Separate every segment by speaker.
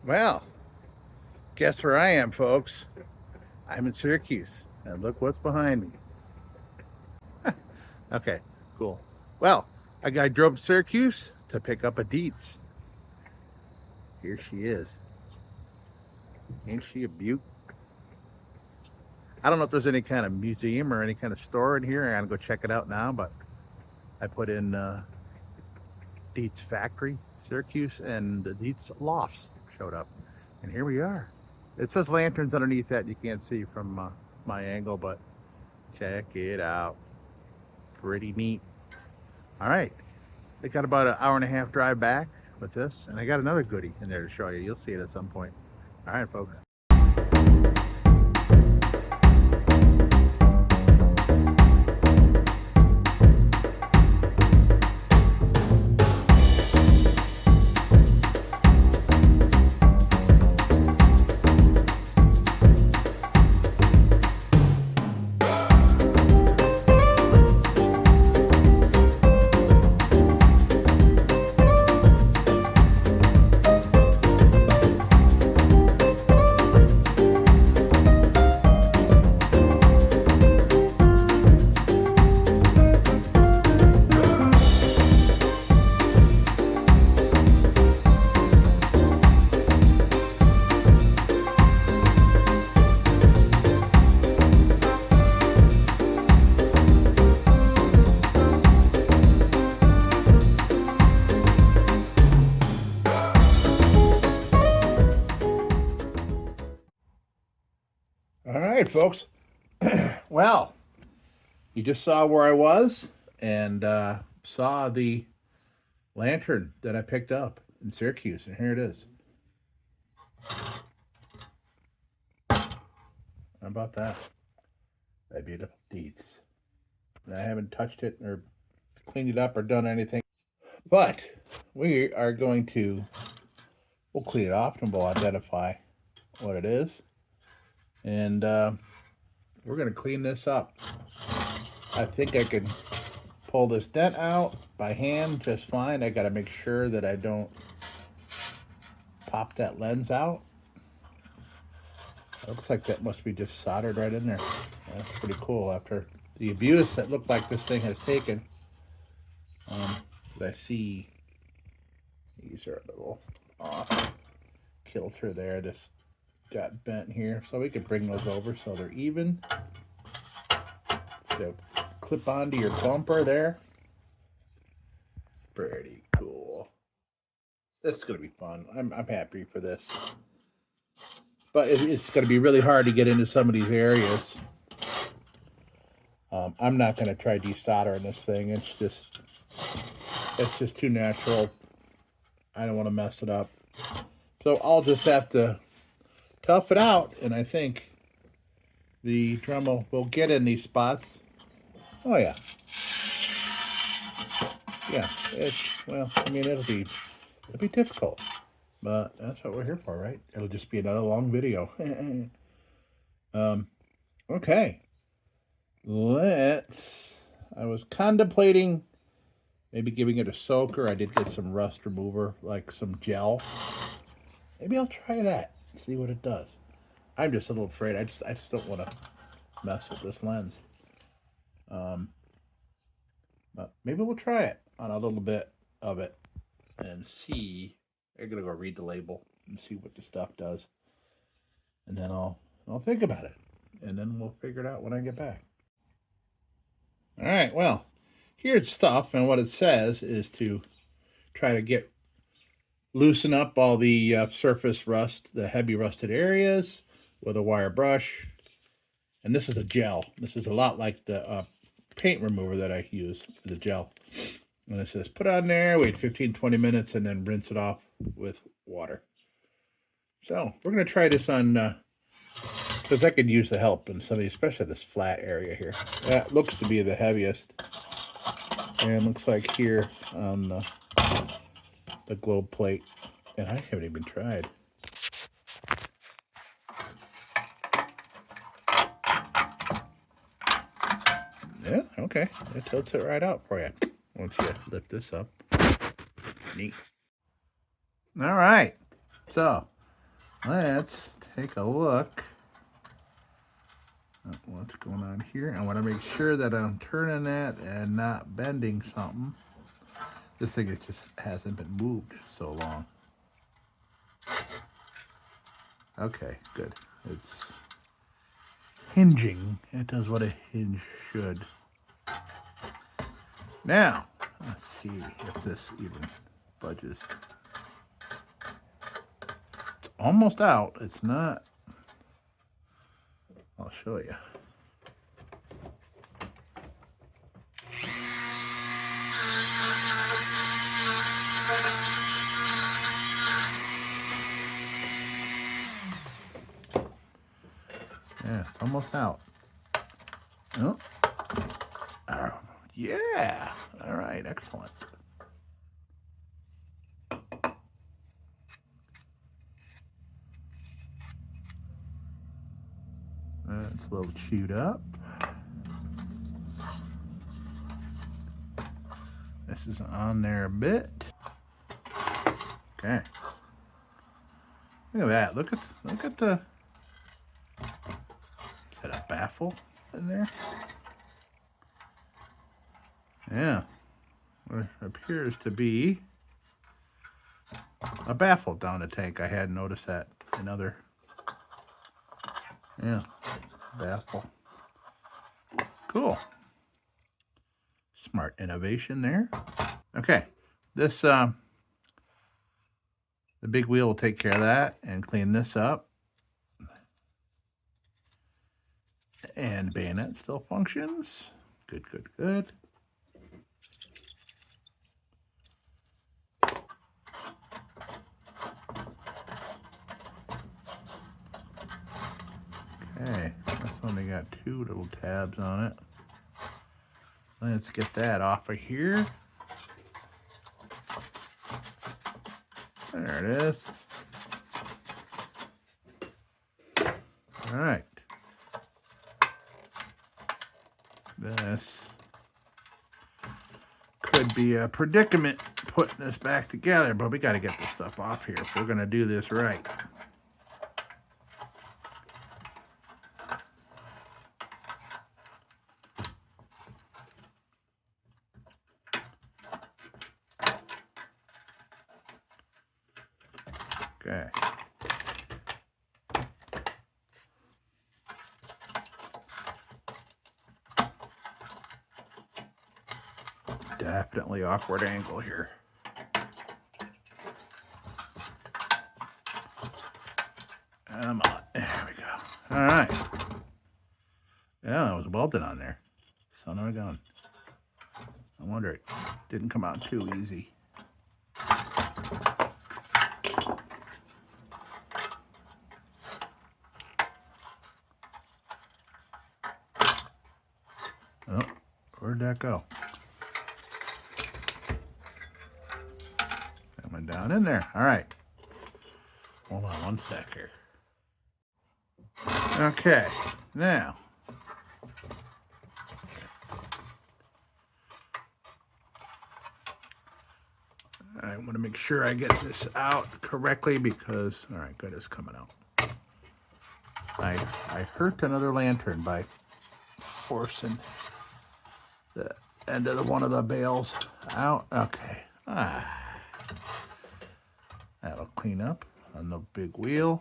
Speaker 1: Well, guess where I am, folks? I'm in Syracuse, and look what's behind me. Okay, cool. Well, I drove to Syracuse to pick up a Dietz. Here she is. Ain't she a beaut? I don't know if there's any kind of museum or any kind of store in here. I gotta go check it out now, but I put in Dietz Factory, Syracuse, and the Dietz Lofts showed up. And here we are. It says lanterns underneath that you can't see from my angle, but check it out. Pretty neat. All right. They got about an hour and a half drive back with this, and I got another goodie in there to show you. You'll see it at some point. All right, folks. All right, folks. Well, you just saw where I was and saw the lantern that I picked up in Syracuse, and here it is. How about that? That beautiful Dietz. I haven't touched it or cleaned it up or done anything, but we are going to, we'll clean it off and we'll identify what it is. And we're going to clean this up. I think I can pull this dent out by hand just fine. I got to make sure that I don't pop that lens out. It looks like that must be just soldered right in there. That's pretty cool after the abuse that looked like this thing has taken. I see these are a little off kilter there. Just got bent here, so we could bring those over so they're even. So clip onto your bumper there. Pretty cool. This is gonna be fun. I'm happy for this, but it's gonna be really hard to get into some of these areas. I'm not gonna try desoldering this thing. It's just too natural. I don't want to mess it up, so I'll just have to tough it out, and I think the Dremel will get in these spots. Oh yeah, yeah. Well, I mean, it'll be difficult, but that's what we're here for, right? It'll just be another long video. Okay. I was contemplating maybe giving it a soaker. I did get some rust remover, like some gel. Maybe I'll try that. See what it does. I'm just a little afraid. I just don't want to mess with this lens. But maybe we'll try it on a little bit of it and see. I'm gonna go read the label and see what the stuff does, and then I'll think about it, and then we'll figure it out when I get back. All right. Well, here's stuff, and what it says is to try to loosen up all the surface rust, the heavy rusted areas with a wire brush. And this is a gel. This is a lot like the paint remover that I use for the gel. And it says put on there, wait 15-20 minutes, and then rinse it off with water. So we're going to try this on, because I could use the help in some of these, especially this flat area here. That looks to be the heaviest. And looks like here on the globe plate, and I haven't even tried. Yeah, okay. It tilts it right out for you once you lift this up. Neat. All right. So let's take a look at what's going on here. I want to make sure that I'm turning that and not bending something. This thing, it just hasn't been moved so long. Okay, good. It's hinging. It does what a hinge should. Now, let's see if this even budges. It's almost out. It's not. I'll show you. Yeah, it's almost out. Oh. Yeah. All right, excellent. It's a little chewed up. This is on there a bit. Okay. Look at that. Look at the. Is that a baffle in there? Yeah. What appears to be a baffle down the tank. I hadn't noticed that in other. Yeah. Baffle. Cool. Smart innovation there. Okay. This the big wheel will take care of that and clean this up. And bayonet still functions. Good, good, good. Okay, this only got 2 little tabs on it. Let's get that off of here. There it is. All right. This could be a predicament putting this back together, but we got to get this stuff off here if we're going to do this right. Okay. Definitely awkward angle here. Come on. There we go. All right. Yeah, that was welded on there. Son of a gun. I wonder it didn't come out too easy. Oh, where'd that go? That went down in there. All right. Hold on one sec here. Okay, now. I want to make sure I get this out correctly because, all right, good, it's coming out. I hurt another lantern by forcing the end of one of the bales out. Okay. That'll clean up on the big wheel.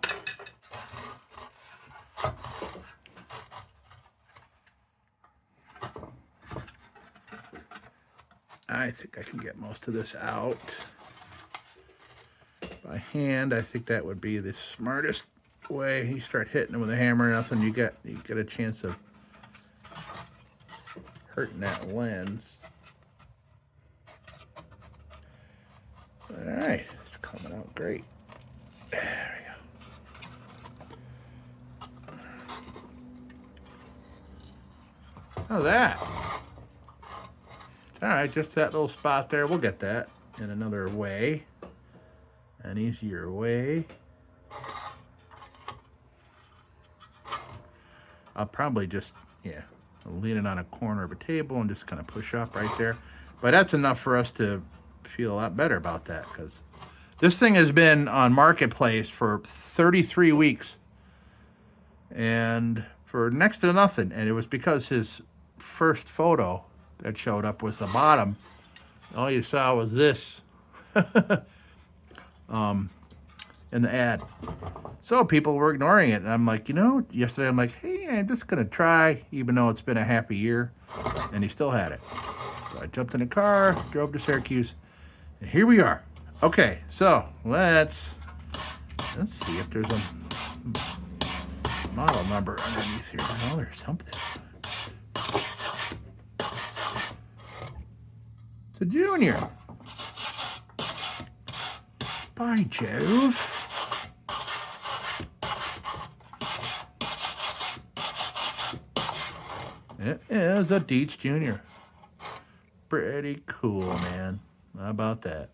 Speaker 1: I think I can get most of this out by hand. I think that would be the smartest way. You start hitting it with a hammer or nothing, you get a chance of hurting that lens. All right, it's coming out great. There we go. How's that? All right, just that little spot there. We'll get that in another way, an easier way. I'll probably just, lean it on a corner of a table and just kind of push up right there. But that's enough for us to feel a lot better about that, because This thing has been on Marketplace for 33 weeks and for next to nothing. And it was because his first photo that showed up was the bottom. All you saw was this in the ad. So people were ignoring it. And I'm like, yesterday I'm like, hey, I'm just going to try, even though it's been a half a year. And he still had it. So I jumped in the car, drove to Syracuse, and here we are. Okay, so let's see if there's a model number underneath here. Oh, there's something. It's a Junior. By Jove. It is a Dietz Junior. Pretty cool, man. How about that?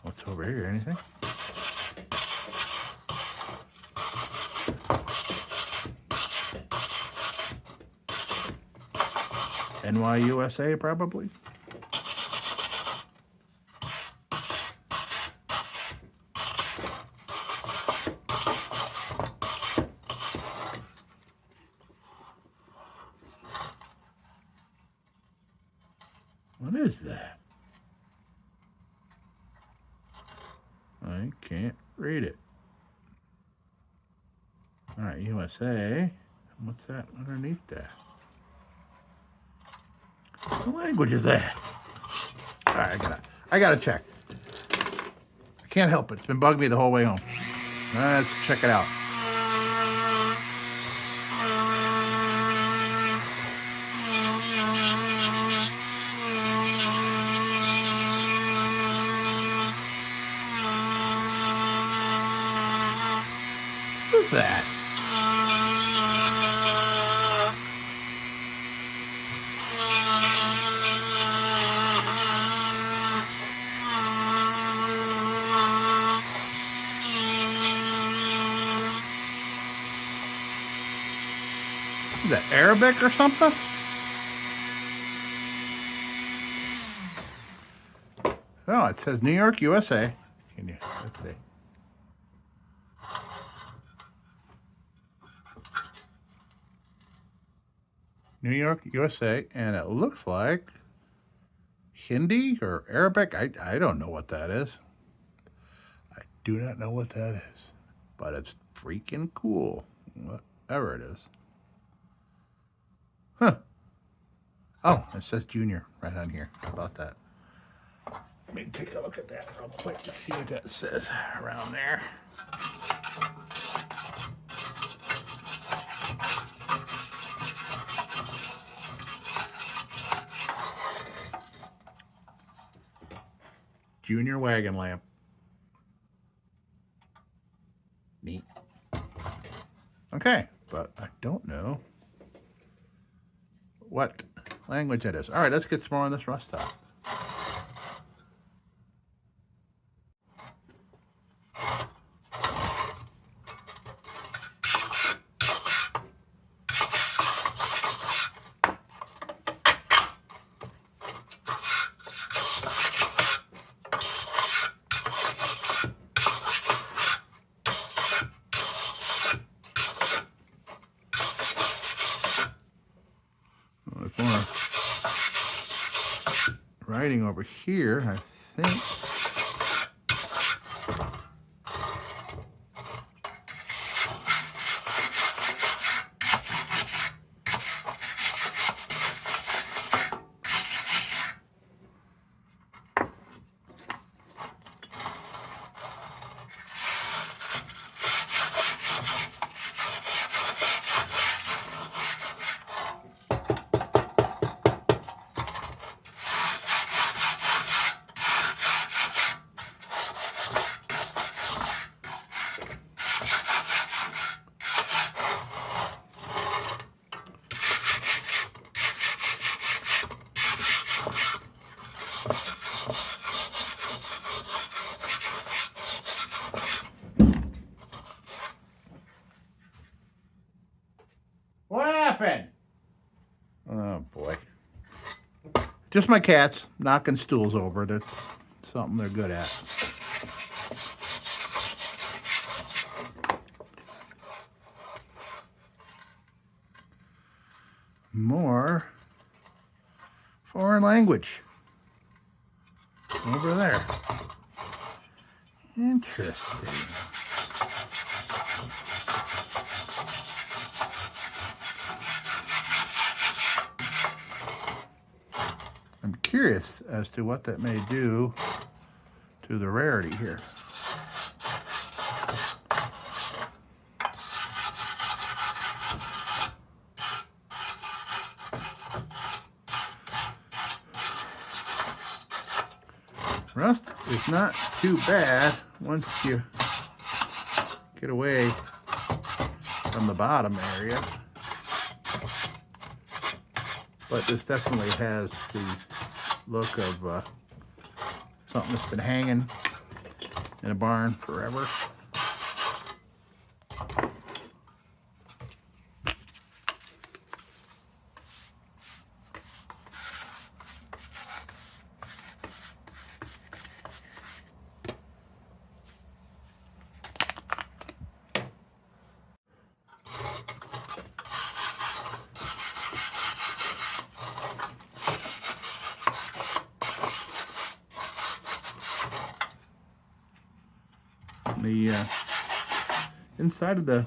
Speaker 1: What's over here? Anything? NYUSA, probably. What is that? I can't read it. All right, USA. What's that underneath that? What language is that? All right, I gotta check. I can't help it. It's been bugging me the whole way home. Let's check it out. What's that? Is that Arabic or something? No, it says New York, USA. Let's see. New York, USA, and it looks like Hindi or Arabic. I don't know what that is. I do not know what that is, but it's freaking cool, whatever it is. Huh. Oh, it says Junior right on here. How about that? Let me take a look at that real quick to see what that says around there. Junior wagon lamp. Neat. Okay, but I don't know what language that is. All right, let's get some more on this rust top. Writing over here, I think. Just my cats knocking stools over. That's something they're good at. More foreign language over there. Interesting. I'm curious as to what that may do to the rarity here. Rust is not too bad once you get away from the bottom area, but this definitely has the look of something that's been hanging in a barn forever. The inside of the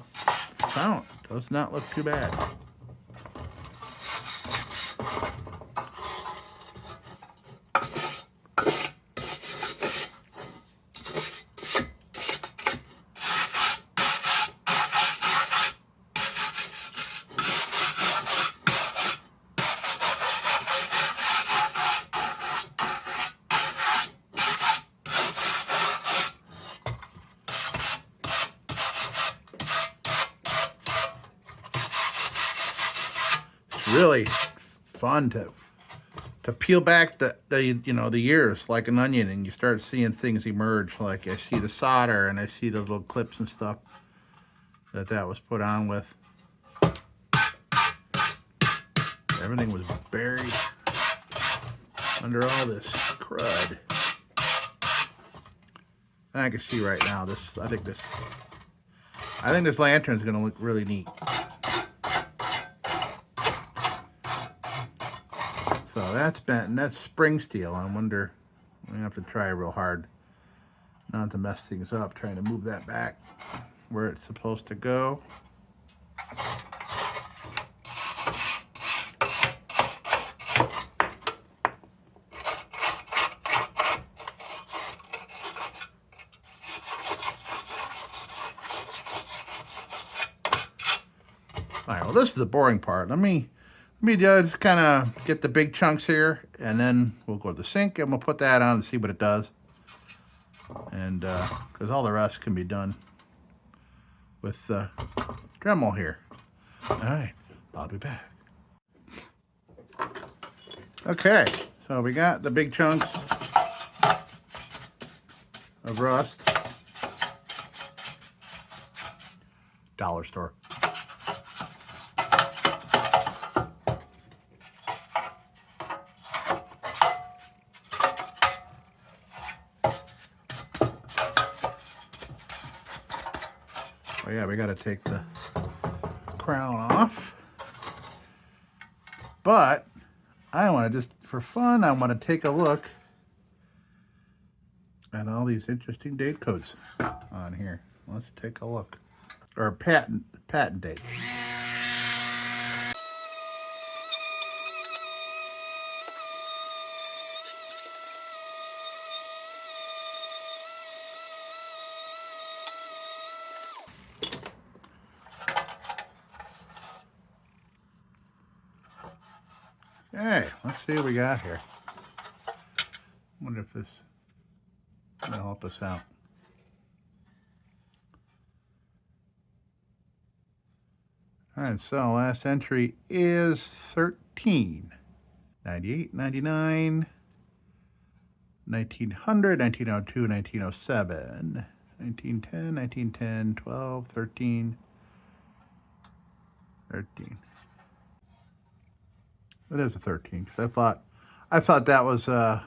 Speaker 1: fount does not look too bad. Really fun to peel back the you know, the years like an onion, and you start seeing things emerge. Like I see the solder and I see the little clips and stuff that was put on with. Everything was buried under all this crud. I can see right now this. I think this lantern is going to look really neat. So that's bent, and that's spring steel. I wonder, I'm gonna have to try real hard not to mess things up, trying to move that back where it's supposed to go. All right, well, this is the boring part. Let me just kind of get the big chunks here, and then we'll go to the sink and we'll put that on and see what it does. And because all the rest can be done with Dremel here. All right, I'll be back. Okay, so we got the big chunks of rust. Dollar store. Oh yeah, we got to take the crown off. But I want to just, for fun, I want to take a look at all these interesting date codes on here. Let's take a look. Or patent date. Okay, let's see what we got here. Wonder if this will help us out. All right, so last entry is 13. 98, 99, 1900, 1902, 1907, 1910, 1910, 12, 13, 13. It is a 13, because I thought that was a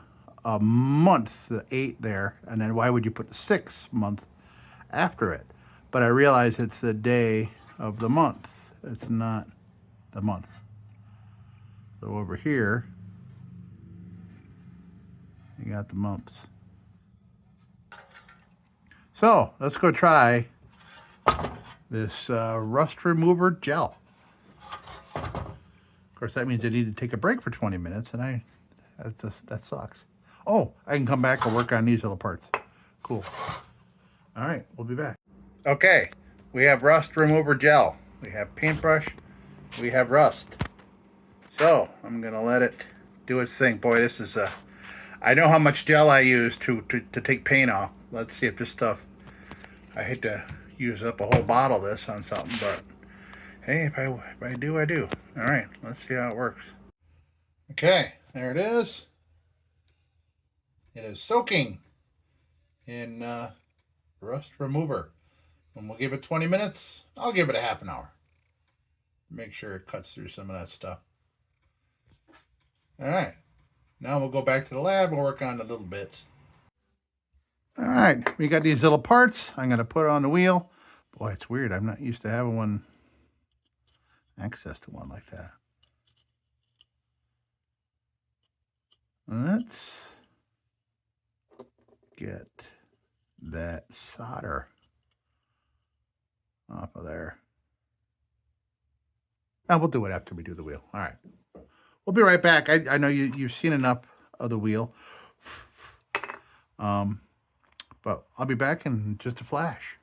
Speaker 1: month, the 8 there, and then why would you put the 6th month after it? But I realized it's the day of the month. It's not the month. So over here, you got the months. So let's go try this rust remover gel. Of course, that means I need to take a break for 20 minutes, and that sucks. Oh, I can come back and work on these little parts. Cool. All right, we'll be back. Okay, we have rust remover gel. We have paintbrush. We have rust. So I'm gonna let it do its thing. Boy, this is I know how much gel I use to take paint off. Let's see if this stuff, I hate to use up a whole bottle of this on something, but hey, if I do, I do. All right, let's see how it works. Okay, there it is. It is soaking in rust remover. And we'll give it 20 minutes. I'll give it a half an hour. Make sure it cuts through some of that stuff. All right, now we'll go back to the lab and work on the little bits. All right, we got these little parts. I'm gonna put it on the wheel. Boy, it's weird. I'm not used to having access to one like that. Let's get that solder off of there. And we'll do it after we do the wheel. All right. We'll be right back. I know you've seen enough of the wheel. But I'll be back in just a flash.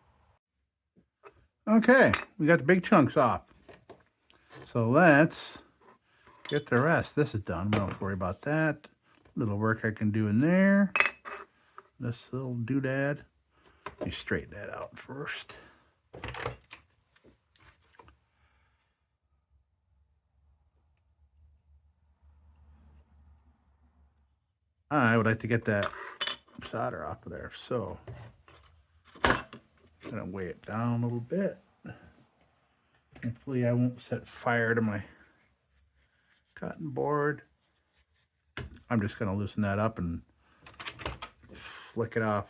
Speaker 1: Okay, we got the big chunks off. So let's get the rest. This is done. We don't have to worry about that. Little work I can do in there. This little doodad. Let me straighten that out first. I would like to get that solder off of there. So I'm gonna weigh it down a little bit. Hopefully I won't set fire to my cotton board. I'm just gonna loosen that up and flick it off.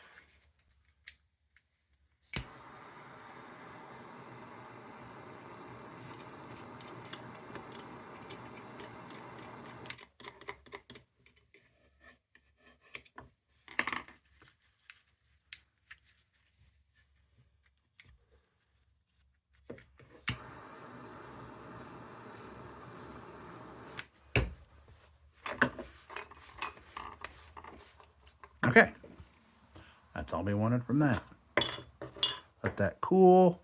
Speaker 1: Okay, that's all we wanted from that. Let that cool.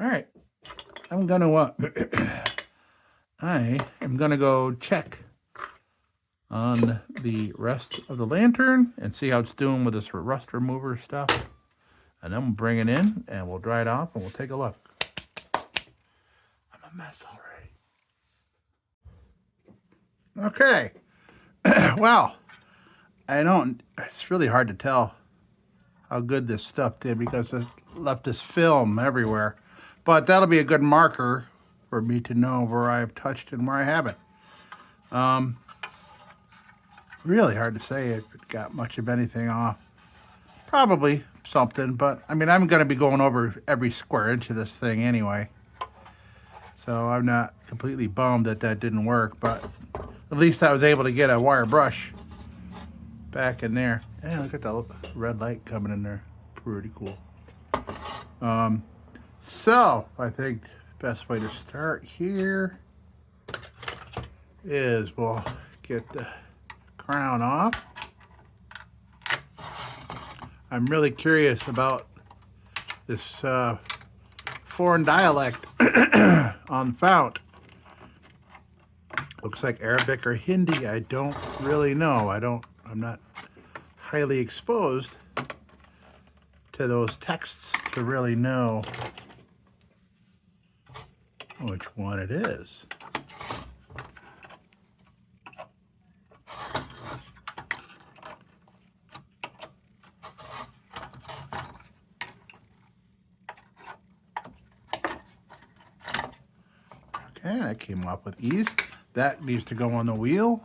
Speaker 1: All right, I'm gonna I am gonna go check on the rest of the lantern and see how it's doing with this rust remover stuff, and then we'll bring it in and we'll dry it off and we'll take a look. I'm a mess already. Okay, well, it's really hard to tell how good this stuff did because it left this film everywhere. But that'll be a good marker for me to know where I've touched and where I haven't. Really hard to say if it got much of anything off. Probably something, but I mean, I'm going to be going over every square inch of this thing anyway. So I'm not completely bummed that didn't work, but At least I was able to get a wire brush back in there. And look at the red light coming in there. Pretty cool. So I think the best way to start here is we'll get the crown off. I'm really curious about this foreign dialect on the fount. Looks like Arabic or Hindi. I don't really know. I'm not highly exposed to those texts to really know which one it is. Okay, that came off with ease. That needs to go on the wheel.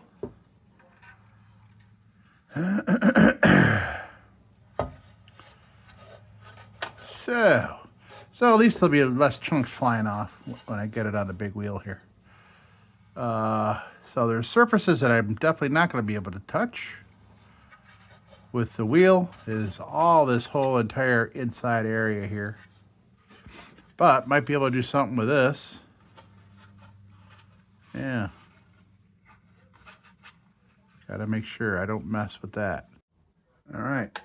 Speaker 1: So at least there'll be less chunks flying off when I get it on the big wheel here. So there's surfaces that I'm definitely not going to be able to touch with the wheel. Is all this whole entire inside area here. But might be able to do something with this. Yeah. Gotta make sure I don't mess with that. All right.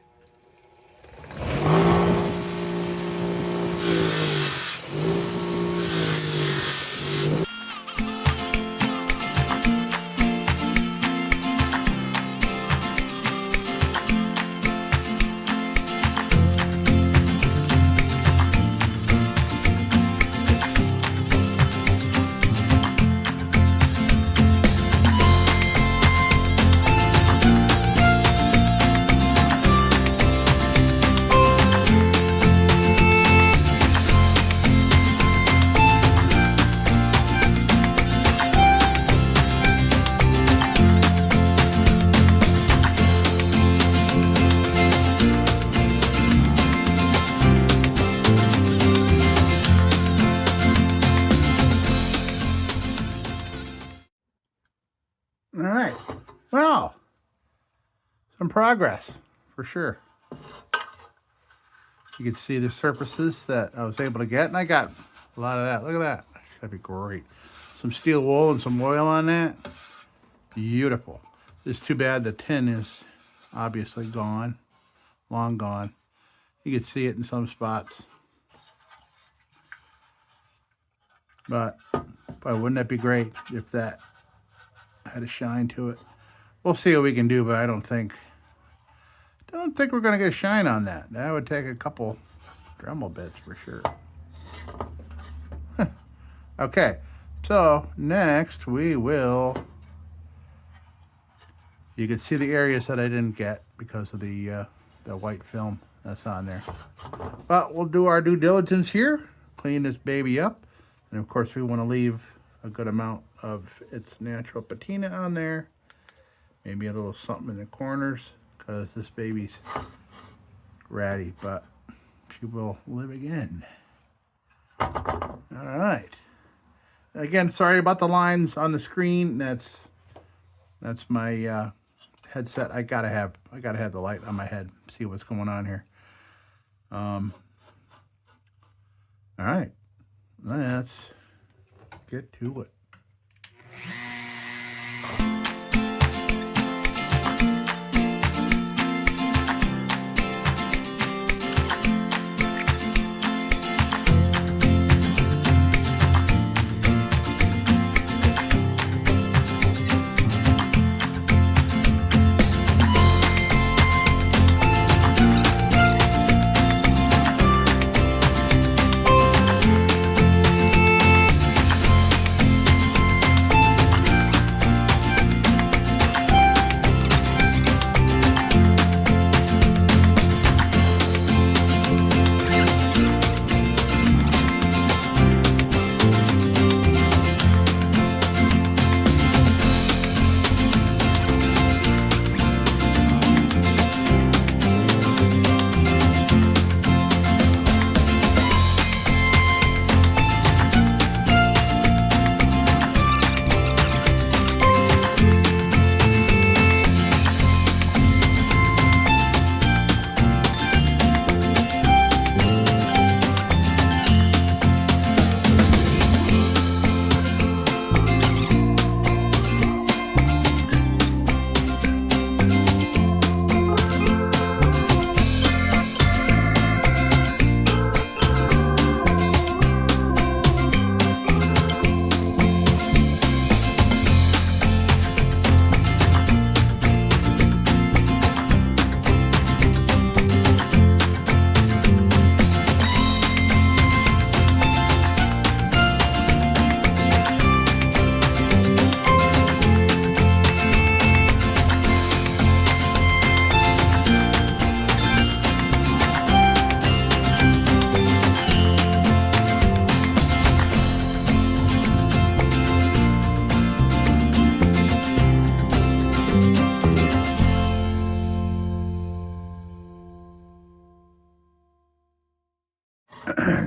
Speaker 1: All right. Well, some progress for sure. You can see the surfaces that I was able to get, and I got a lot of that. Look at that. That'd be great. Some steel wool and some oil on that. Beautiful. It's too bad the tin is obviously gone, long gone. You can see it in some spots. But boy, wouldn't that be great if that had a shine to it. We'll see what we can do, but I don't think we're gonna get a shine on that. That would take a couple Dremel bits for sure. Okay, so next we will, you can see the areas that I didn't get because of the white film that's on there. But we'll do our due diligence here, clean this baby up, and of course we want to leave a good amount of its natural patina on there. Maybe a little something in the corners because this baby's ratty, but she will live again. All right. Again, sorry about the lines on the screen. That's my headset. I gotta have the light on my head. See what's going on here. All right. Let's get to it.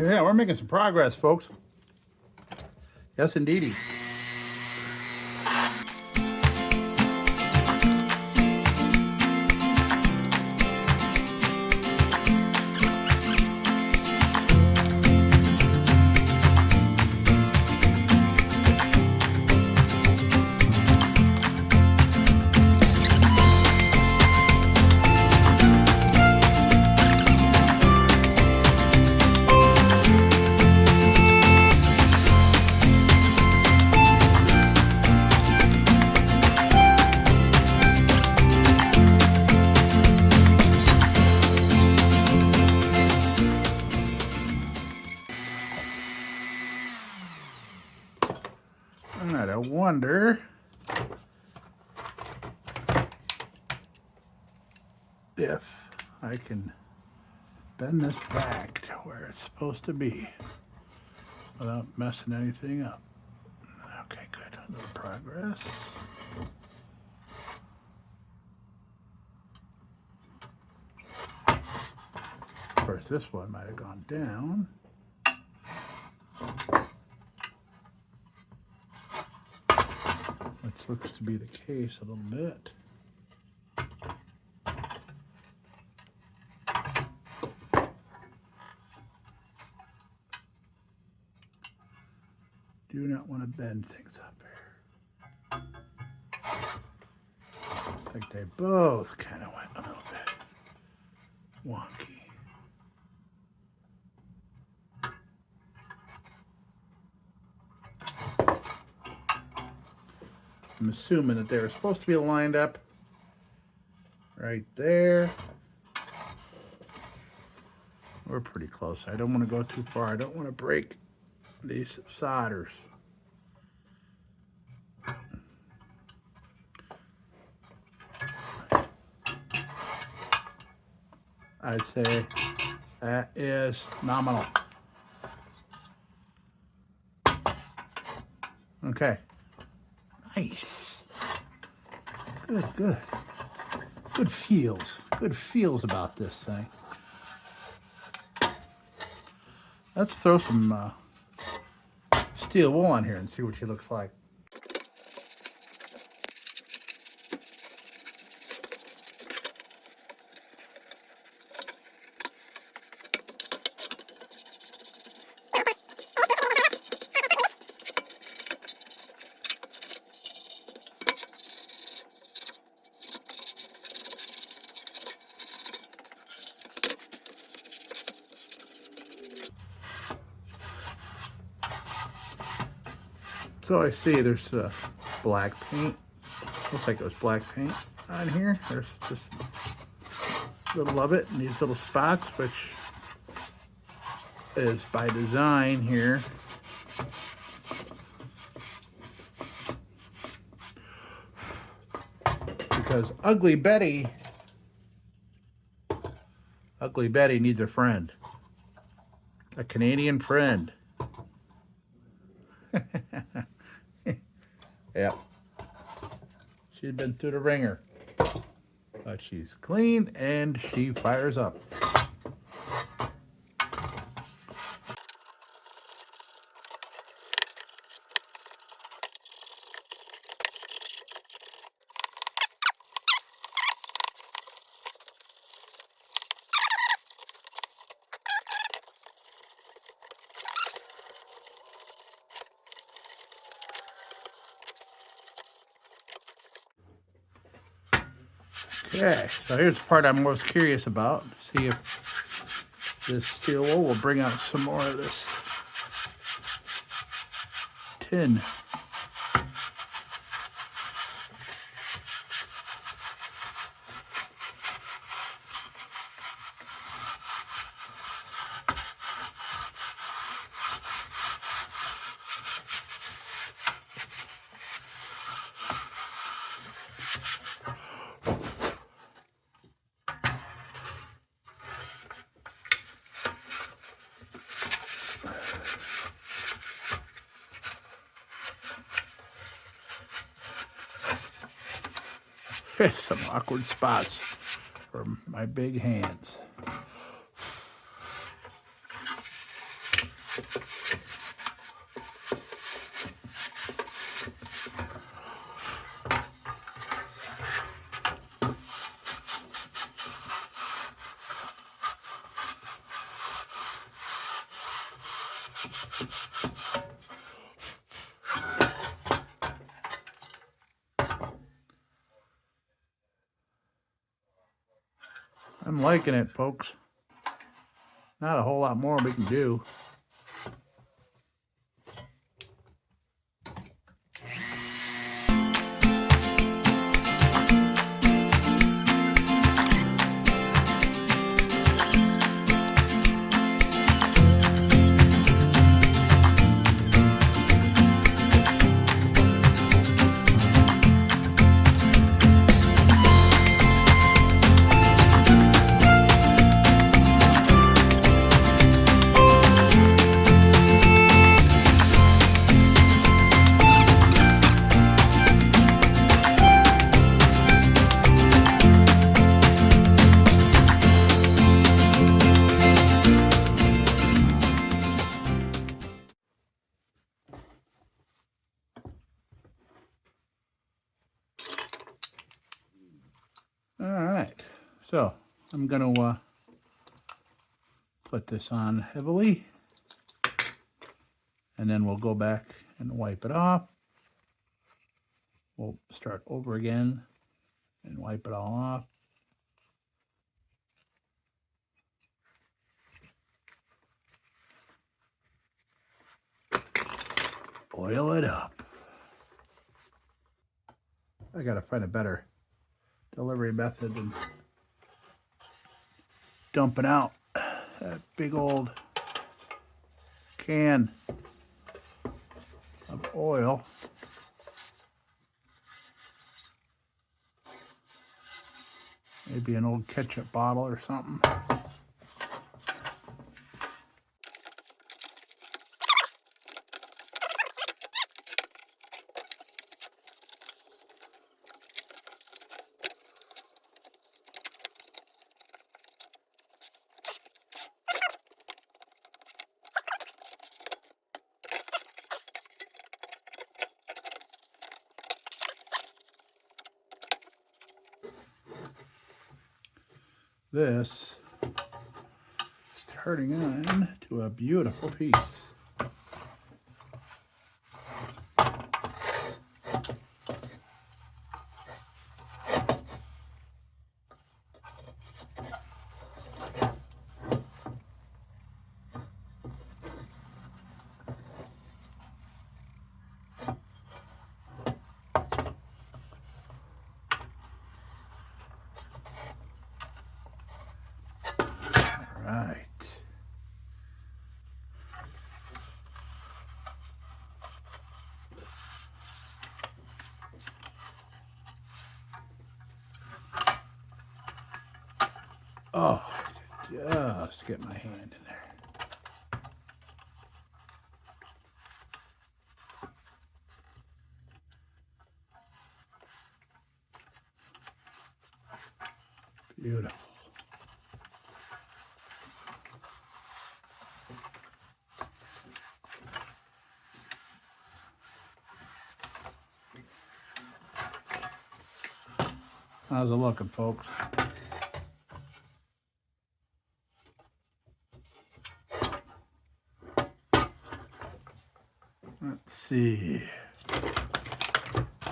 Speaker 1: Yeah, we're making some progress, folks. Yes, indeedy. All right, I wonder if I can bend this back to where it's supposed to be without messing anything up. Okay, good. A little progress. Of course, this one might have gone down. Which looks to be the case a little bit. Do not want to bend things up here. I think they both kind of went a little bit wonky. I'm assuming that they were supposed to be lined up right there. We're pretty close. I don't want to go too far. I don't want to break these solders. I'd say that is nominal. Okay. Nice. Good, good. Good feels. Good feels about this thing. Let's throw some steel wool on here and see what she looks like. So I see there's black paint. Looks like it was black paint on here. There's just a little of it in these little spots, which is by design here. Because Ugly Betty needs a friend. A Canadian friend. Yep. She's been through the ringer. But she's clean and she fires up. Okay, so here's the part I'm most curious about. See if this steel wool will bring out some more of this tin. Some awkward spots for my big hands. I'm liking it, folks. Not a whole lot more we can do. All right, so I'm going to put this on heavily, and then we'll go back and wipe it off. We'll start over again and wipe it all off. Oil it up. I gotta find a better delivery method than dumping out that big old can of oil. Maybe an old ketchup bottle or something. This is turning on to a beautiful piece. Right. Oh, just get my hand in there. Beautiful. How's it looking, folks? Let's see.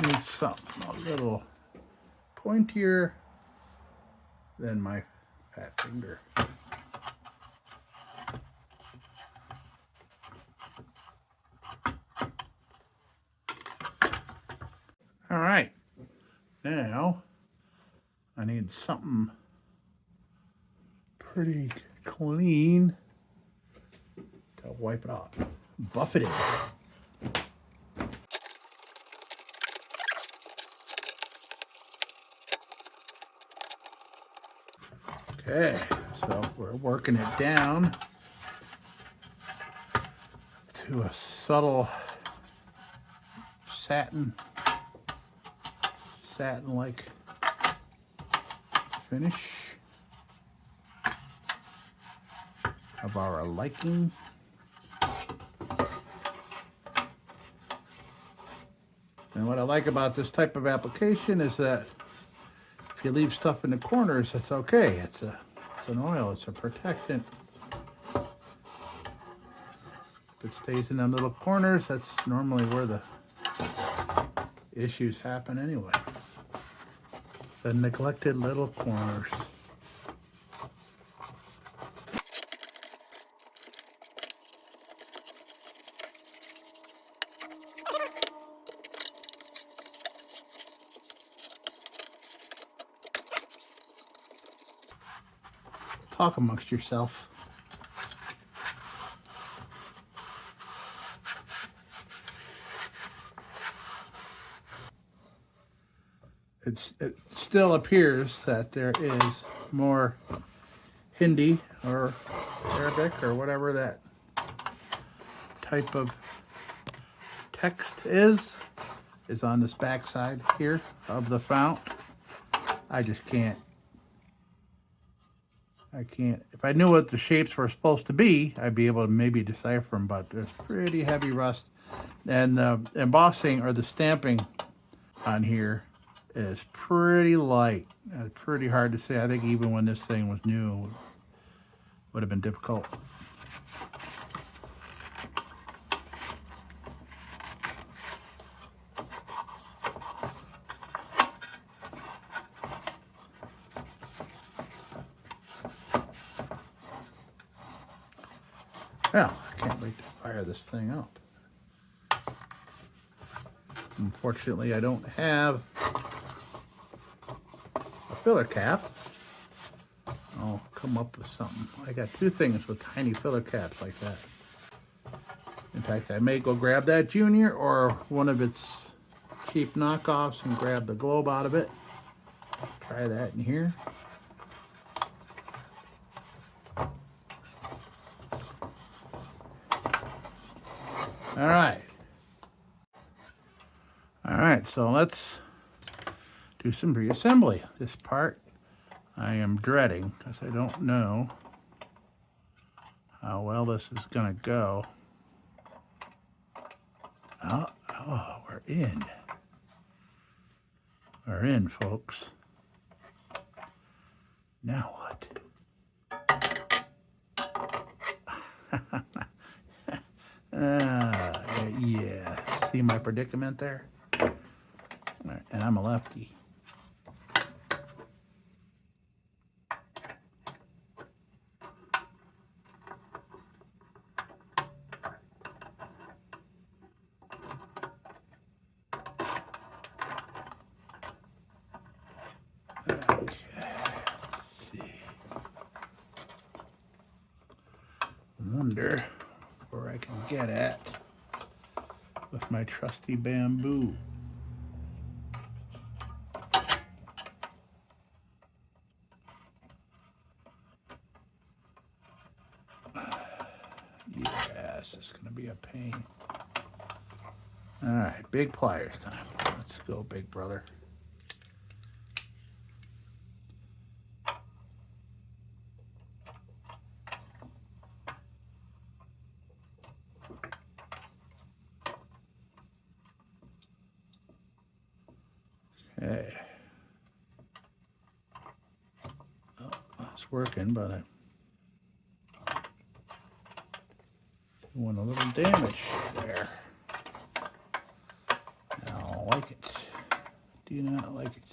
Speaker 1: Need something a little pointier than my fat finger. All right. Now I need something pretty clean to wipe it off. Buff it in. Okay, so we're working it down to a subtle satin-like finish of our liking. And what I like about this type of application is that if you leave stuff in the corners, it's okay. It's an oil, it's a protectant. If it stays in them little corners, that's normally where the issues happen anyway. The neglected little corners. talk amongst yourself. It still appears that there is more Hindi or Arabic or whatever that type of text is on this back side here of the fount. I just can't. I can't. If I knew what the shapes were supposed to be, I'd be able to maybe decipher them, but there's pretty heavy rust. And the embossing or the stamping on here is pretty light. It's pretty hard to say. I think even when this thing was new, it would have been difficult. Well, I can't wait to fire this thing up. Unfortunately, I don't have a filler cap. I'll come up with something. I got two things with tiny filler caps like that. In fact, I may go grab that Junior or one of its cheap knockoffs and grab the globe out of it. Try that in here. All right. All right, so let's do some reassembly. This part I am dreading because I don't know how well this is going to go. Oh, we're in. We're in, folks. Now what? Yeah. See my predicament there? All right, and I'm a lefty. Wonder where I can get at with my trusty bamboo. Yes, it's gonna be a pain. All right, big pliers time. Let's go, big brother. Okay. Oh, it's working, but I'm doing a little damage there. I don't like it. Do you not like it?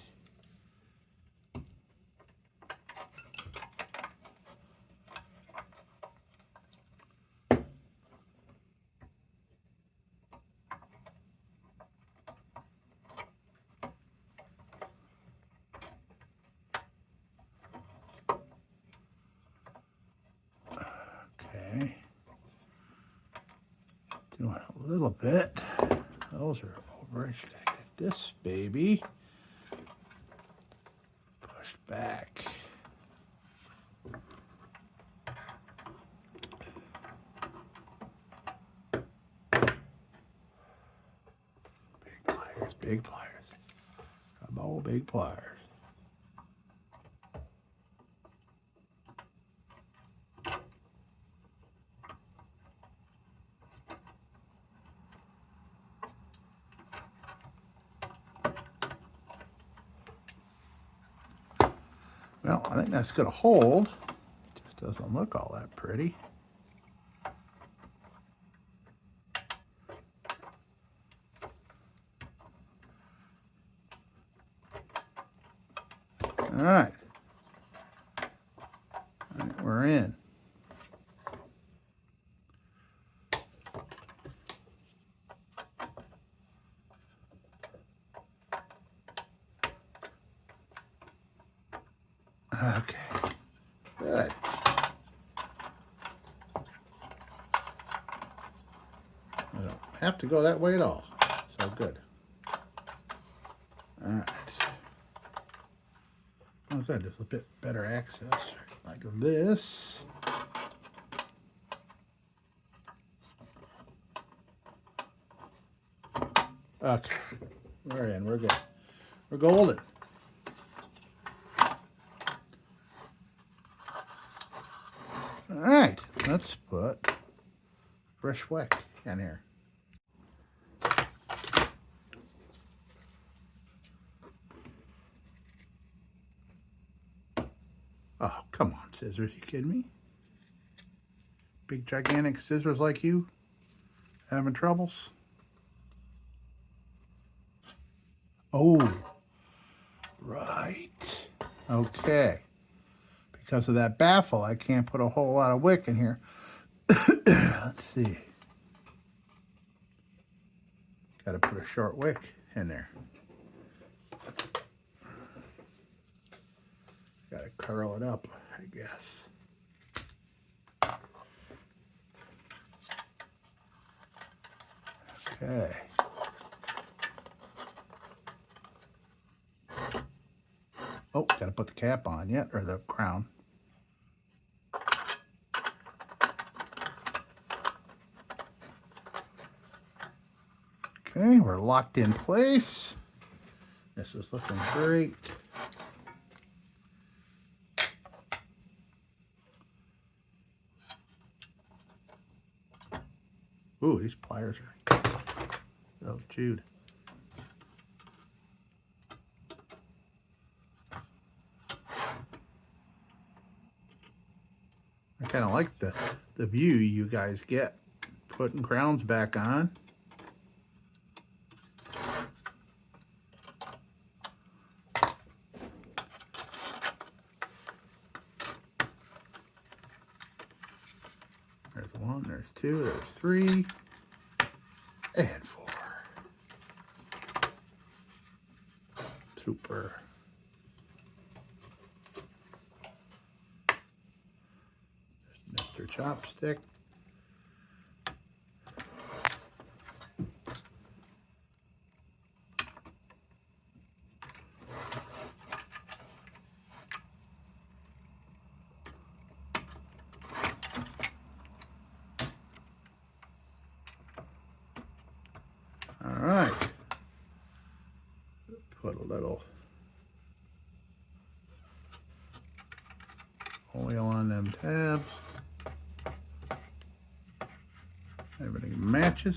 Speaker 1: Okay. Doing a little bit. Those are over. I just gotta get this baby pushed back. Big pliers, big pliers. Come on, big pliers. Well, I think that's going to hold. It just doesn't look all that pretty. All right. All right, we're in. Okay, good. have to go that way at all. So good. All right. Oh, good. There's a bit better access like this. Okay. We're in. We're good. We're golden. All right. Let's put fresh wick in here. Oh, come on, scissors. You kidding me? Big, gigantic scissors like you having troubles? Oh, right. Okay. Because of that baffle, I can't put a whole lot of wick in here. Let's see. Got to put a short wick in there. Got to curl it up, I guess. Okay. Oh, got to put the cap on yet, or the crown. Okay, we're locked in place. This is looking great. Ooh, these pliers are so chewed. I kind of like the view you guys get putting crowns back on. There's 1, there's 2, there's 3, and 4. Super. There's Mr. Chopstick. All right. Put a little oil on them tabs. Everything matches.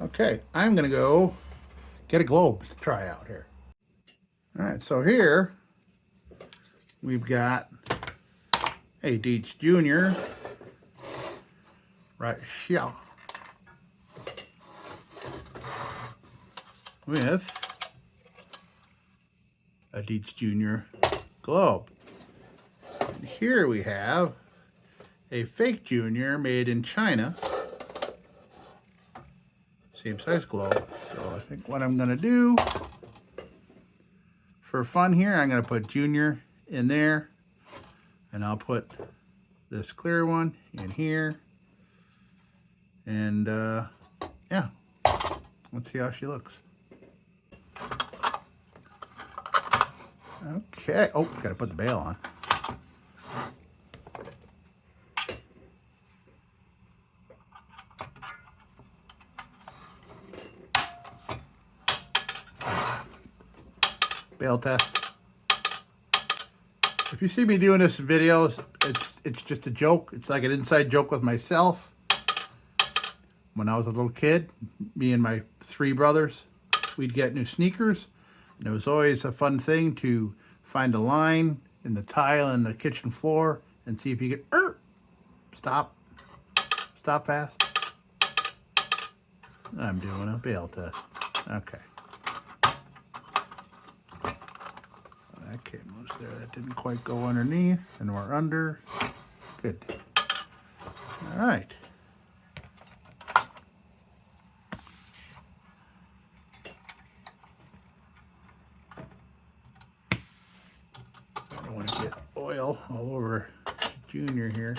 Speaker 1: Okay, I'm gonna go get a globe to try out here. All right, so here we've got a Dietz Jr. right here with a Dietz Jr. globe. And here we have a fake Junior made in China. Same size globe. So I think what I'm gonna do for fun here, I'm gonna put Junior in there, and I'll put this clear one in here. And yeah, let's see how she looks. Okay, oh, gotta put the bail on. Bail test. If you see me doing this in videos, it's just a joke. It's like an inside joke with myself. When I was a little kid, me and my 3 brothers, we'd get new sneakers. And it was always a fun thing to find a line in the tile in the kitchen floor and see if you could stop fast. I'm doing a bail test. Okay. That came loose there. That didn't quite go underneath, and we're under. Good. All right. oil all over Junior here.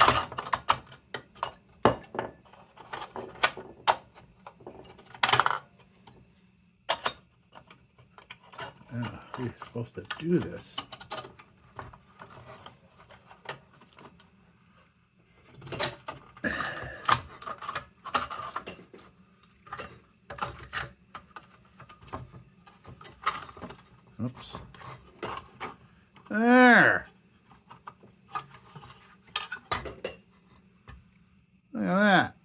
Speaker 1: Oh, we're supposed to do this. Oops. There. Look at that.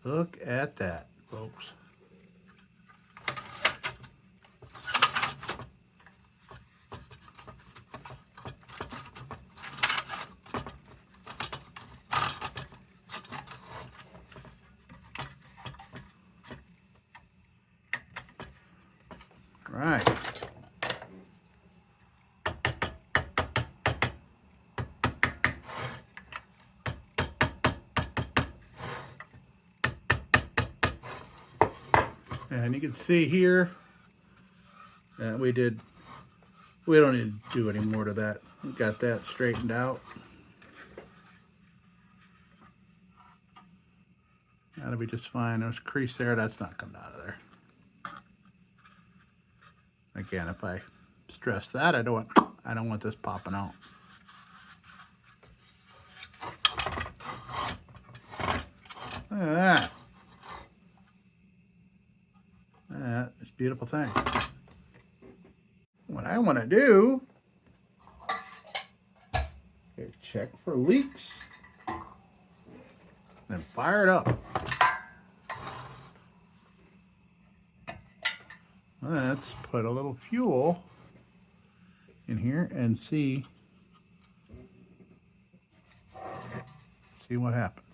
Speaker 1: Look at that, folks. Right. And you can see here that we don't need to do any more to that. We got that straightened out. That'll be just fine. There's a crease there, that's not coming out of there. Again, if I stress that, I don't want this popping out. Look at that. That is a beautiful thing. What I want to do is check for leaks and fire it up. Let's put a little fuel in here and see what happens.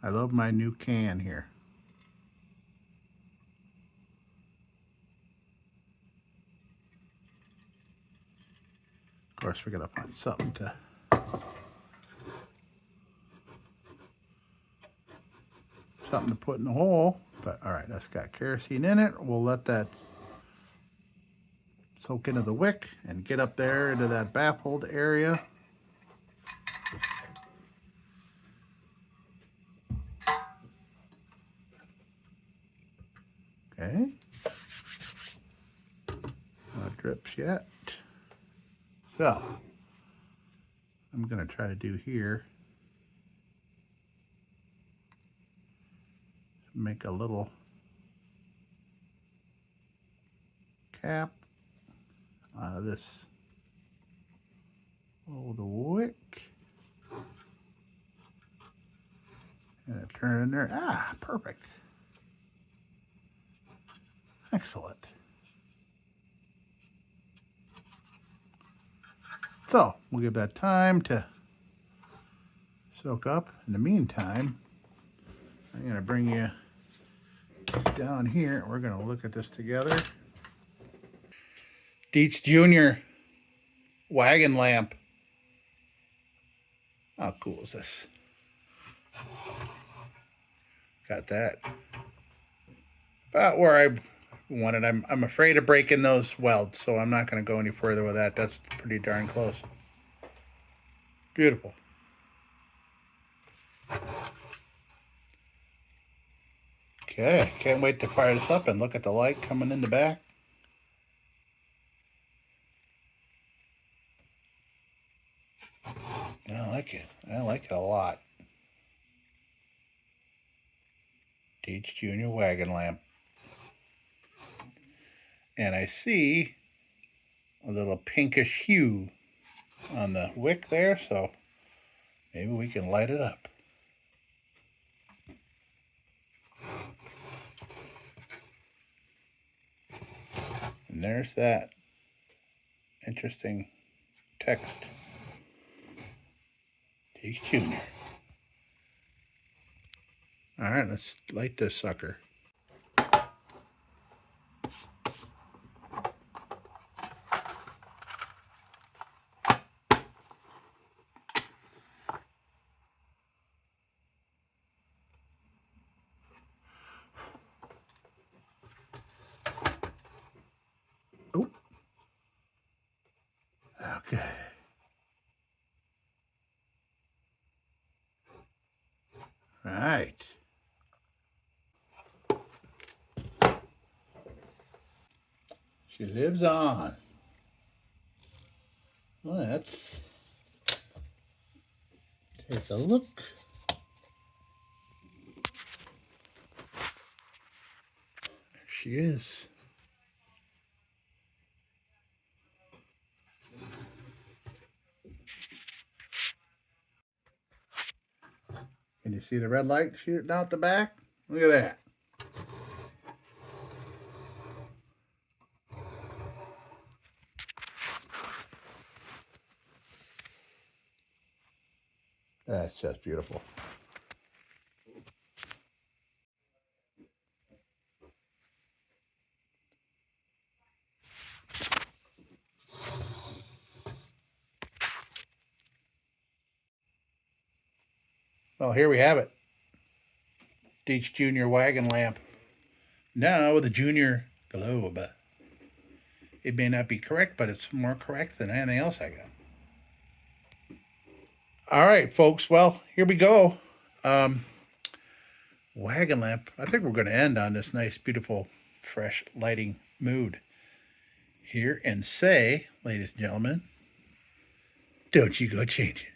Speaker 1: I love my new can here. Of course, we're gonna find something to put in the hole, but all right, that's got kerosene in it. We'll let that soak into the wick and get up there into that baffled area. Okay. Not drips yet. So, I'm gonna try to do here. Make a little cap out of this old wick. And turn it in there. Ah, perfect. Excellent. So, we'll give that time to soak up. In the meantime, I'm going to bring you down here. We're going to look at this together. Dietz Jr. wagon lamp. How cool is this? Got that about where I wanted. I'm afraid of breaking those welds, so I'm not going to go any further with that. That's pretty darn close. Beautiful. Okay, can't wait to fire this up and look at the light coming in the back. I like it. I like it a lot. Dietz Jr. wagon lamp. And I see a little pinkish hue on the wick there, so maybe we can light it up. And there's that interesting text. Dietz Jr. All right, let's light this sucker. Okay. All right. She lives on. Let's take a look. There she is. Can you see the red light shooting out the back? Look at that. That's just beautiful. Well, here we have it. Dietz Junior wagon lamp. Now with a junior globe. It may not be correct, but it's more correct than anything else I got. All right, folks. Well, here we go. Wagon lamp. I think we're going to end on this nice, beautiful, fresh lighting mood here and say, ladies and gentlemen, don't you go change it.